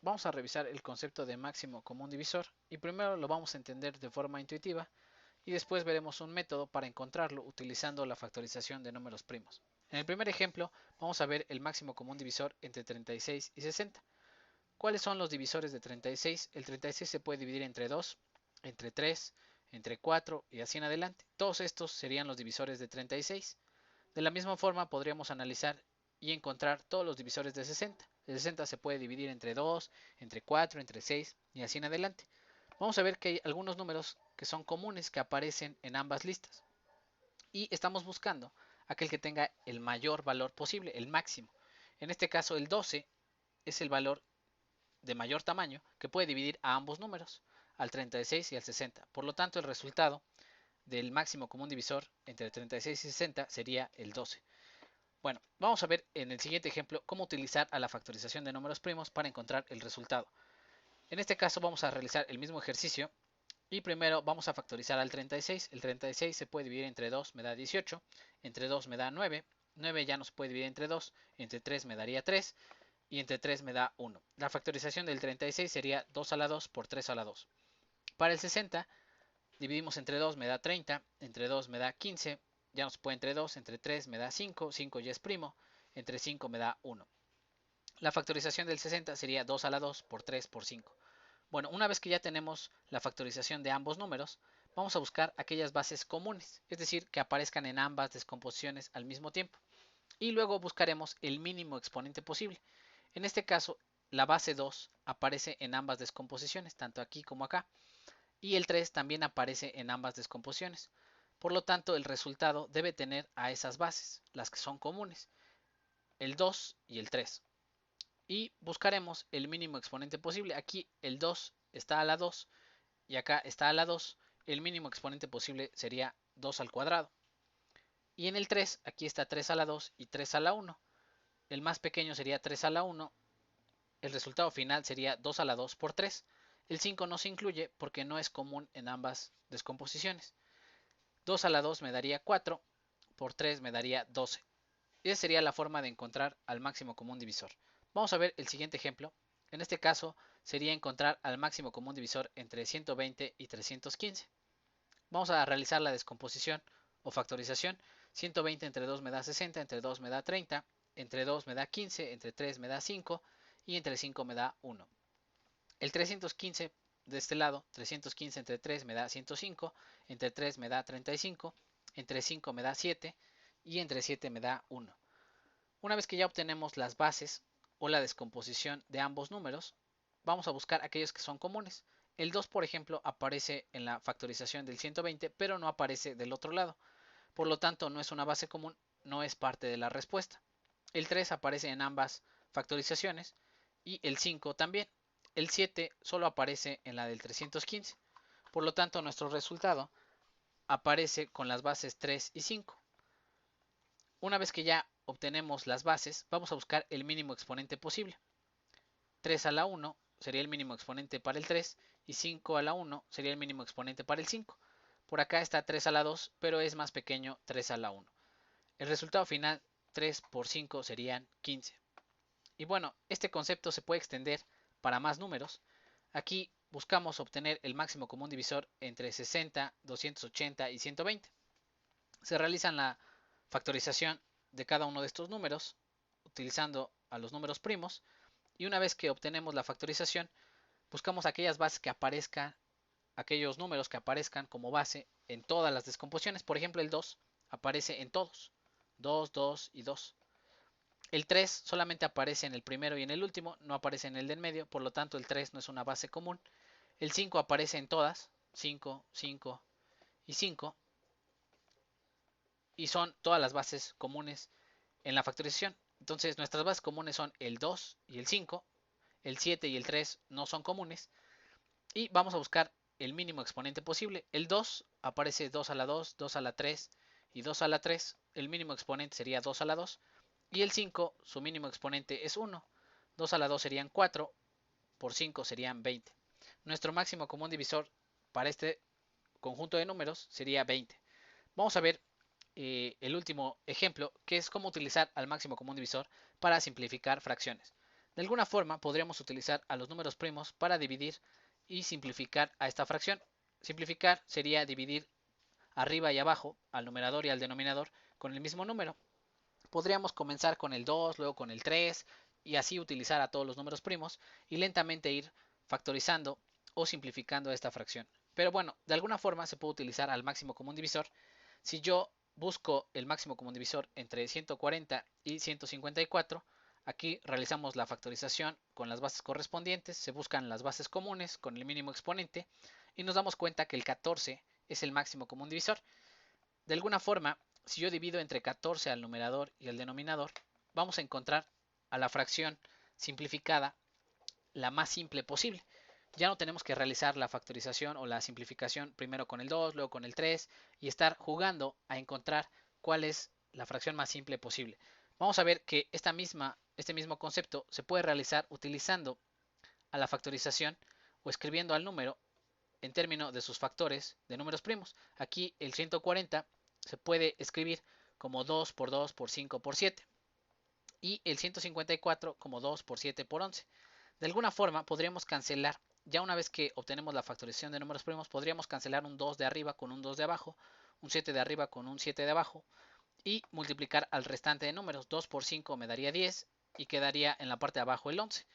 vamos a revisar el concepto de máximo común divisor y primero lo vamos a entender de forma intuitiva y después veremos un método para encontrarlo utilizando la factorización de números primos. En el primer ejemplo vamos a ver el máximo común divisor entre 36 y 60. ¿Cuáles son los divisores de 36? El 36 se puede dividir entre 2, entre 3, entre 4 y así en adelante. Todos estos serían los divisores de 36. De la misma forma podríamos analizar y encontrar todos los divisores de 60. El 60 se puede dividir entre 2, entre 4, entre 6 y así en adelante. Vamos a ver que hay algunos números que son comunes que aparecen en ambas listas y estamos buscando aquel que tenga el mayor valor posible, el máximo. En este caso el 12 es el valor de mayor tamaño que puede dividir a ambos números, al 36 y al 60. Por lo tanto, el resultado del máximo común divisor entre 36 y 60 sería el 12. Bueno, vamos a ver en el siguiente ejemplo cómo utilizar a la factorización de números primos para encontrar el resultado. En este caso vamos a realizar el mismo ejercicio y primero vamos a factorizar al 36. El 36 se puede dividir entre 2, me da 18, entre 2 me da 9, 9 ya no se puede dividir entre 2, entre 3 me daría 3 y entre 3 me da 1. La factorización del 36 sería 2 a la 2 por 3 a la 2. Para el 60 dividimos entre 2 me da 30, entre 2 me da 15, ya no se puede entre 2, entre 3 me da 5, 5 ya es primo, entre 5 me da 1. La factorización del 60 sería 2 a la 2 por 3 por 5. Bueno, una vez que ya tenemos la factorización de ambos números, vamos a buscar aquellas bases comunes, es decir, que aparezcan en ambas descomposiciones al mismo tiempo. Y luego buscaremos el mínimo exponente posible. En este caso, la base 2 aparece en ambas descomposiciones, tanto aquí como acá, y el 3 también aparece en ambas descomposiciones. Por lo tanto, el resultado debe tener a esas bases, las que son comunes, el 2 y el 3. Y buscaremos el mínimo exponente posible. Aquí el 2 está a la 2 y acá está a la 2. El mínimo exponente posible sería 2 al cuadrado. Y en el 3, aquí está 3 a la 2 y 3 a la 1. El más pequeño sería 3 a la 1. El resultado final sería 2 a la 2 por 3. El 5 no se incluye porque no es común en ambas descomposiciones. 2 a la 2 me daría 4, por 3 me daría 12. Esa sería la forma de encontrar al máximo común divisor. Vamos a ver el siguiente ejemplo. En este caso sería encontrar al máximo común divisor entre 120 y 315. Vamos a realizar la descomposición o factorización. 120 entre 2 me da 60, entre 2 me da 30, entre 2 me da 15, entre 3 me da 5 y entre 5 me da 1. El 315 de este lado, 315 entre 3 me da 105, entre 3 me da 35, entre 5 me da 7 y entre 7 me da 1. Una vez que ya obtenemos las bases o la descomposición de ambos números, vamos a buscar aquellos que son comunes. El 2, por ejemplo, aparece en la factorización del 120, pero no aparece del otro lado. Por lo tanto, no es una base común, no es parte de la respuesta. El 3 aparece en ambas factorizaciones y el 5 también. El 7 solo aparece en la del 315. Por lo tanto, nuestro resultado aparece con las bases 3 y 5. Una vez que ya obtenemos las bases, vamos a buscar el mínimo exponente posible. 3 a la 1 sería el mínimo exponente para el 3 y 5 a la 1 sería el mínimo exponente para el 5. Por acá está 3 a la 2, pero es más pequeño 3 a la 1. El resultado final, 3 por 5 serían 15. Y bueno, este concepto se puede extender para más números. Aquí buscamos obtener el máximo común divisor entre 60, 280 y 120. Se realiza la factorización de cada uno de estos números utilizando a los números primos y una vez que obtenemos la factorización buscamos aquellas bases que aparezcan, aquellos números que aparezcan como base en todas las descomposiciones. Por ejemplo, el 2 aparece en todos. 2, 2 y 2. El 3 solamente aparece en el primero y en el último, no aparece en el del medio, por lo tanto el 3 no es una base común. El 5 aparece en todas, 5, 5 y 5, y son todas las bases comunes en la factorización. Entonces nuestras bases comunes son el 2 y el 5, el 7 y el 3 no son comunes, y vamos a buscar el mínimo exponente posible. El 2 aparece 2 a la 2, 2 a la 3 y 2 a la 3, el mínimo exponente sería 2 a la 2, y el 5, su mínimo exponente es 1, 2 a la 2 serían 4, por 5 serían 20. Nuestro máximo común divisor para este conjunto de números sería 20. Vamos a ver el último ejemplo, que es cómo utilizar al máximo común divisor para simplificar fracciones. De alguna forma podríamos utilizar a los números primos para dividir y simplificar a esta fracción. Simplificar sería dividir arriba y abajo, al numerador y al denominador, con el mismo número. Podríamos comenzar con el 2, luego con el 3 y así utilizar a todos los números primos y lentamente ir factorizando o simplificando esta fracción. Pero bueno, de alguna forma se puede utilizar al máximo común divisor. Si yo busco el máximo común divisor entre 140 y 154, aquí realizamos la factorización con las bases correspondientes, se buscan las bases comunes con el mínimo exponente y nos damos cuenta que el 14 es el máximo común divisor. De alguna forma, si yo divido entre 14 al numerador y al denominador, vamos a encontrar a la fracción simplificada la más simple posible. Ya no tenemos que realizar la factorización o la simplificación primero con el 2, luego con el 3 y estar jugando a encontrar cuál es la fracción más simple posible. Vamos a ver que este mismo concepto se puede realizar utilizando a la factorización o escribiendo al número en términos de sus factores de números primos. Aquí el 140 se puede escribir como 2 por 2 por 5 por 7 y el 154 como 2 por 7 por 11. De alguna forma podríamos cancelar, ya una vez que obtenemos la factorización de números primos, podríamos cancelar un 2 de arriba con un 2 de abajo, un 7 de arriba con un 7 de abajo y multiplicar al restante de números. 2 por 5 me daría 10 y quedaría en la parte de abajo el 11.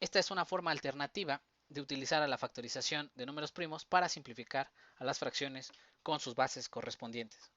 Esta es una forma alternativa de utilizar a la factorización de números primos para simplificar a las fracciones con sus bases correspondientes.